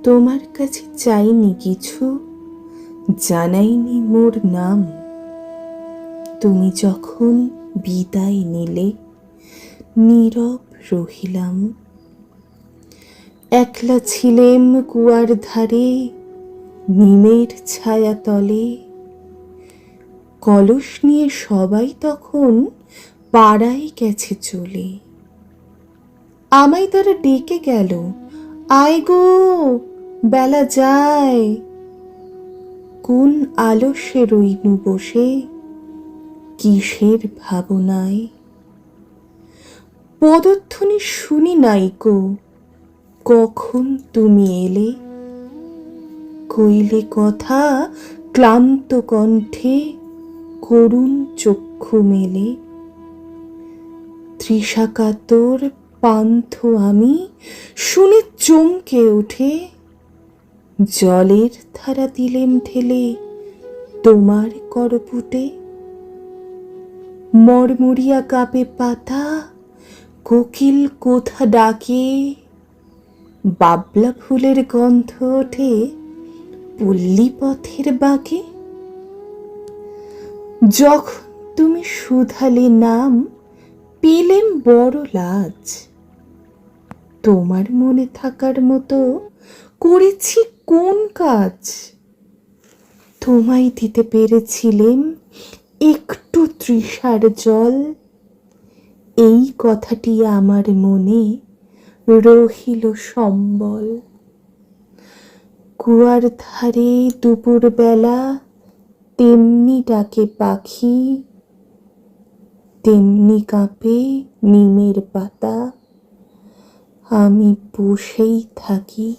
তোমার কাছে চাইনি কিছু, জানাইনি মোর নাম। তুমি যখন বিদায় নিলে, নীরব রহিলাম। একলা ছিলেম কুয়ার ধারে, নিমের ছায়া তলে। কলস নিয়ে সবাই তখন পাড়ায় গেছে চলে। আমায় তারা ডেকে গেল, আয় গো বেলা যায়। কোন আলস্যে রইনু বসে, কিসের ভাবনায়। পদধ্বনি শুনি নাইকো, কখন তুমি এলে। কইলে কথা ক্লান্ত কণ্ঠে, করুণ চক্ষু মেলে। তৃষাকাতর পান্থ আমি শুনে চমকে উঠে। জলের ধারা দিলেম ঢেলে তোমার করপুটে। মরমরিয়া কাপে পাতা, কোকিল কোথা ডাকে। বাবলা ফুলের গন্ধ ওঠে পল্লী পথের বাঁকে। যখন তুমি শুধালে নাম, পেলেম বড় লাজ। তোমার মনে থাকার মতো করেছি কোন কাজ। তোমায় দিতে পেরেছিলেম একটু তৃষার জল। এই কথাটি আমার মনে রহিল সম্বল। কুয়ার ধারে দুপুর বেলা তেমনি ডাকে পাখি, তেমনি কাঁপে নিমের পাতা। আমি বসেই থাকি।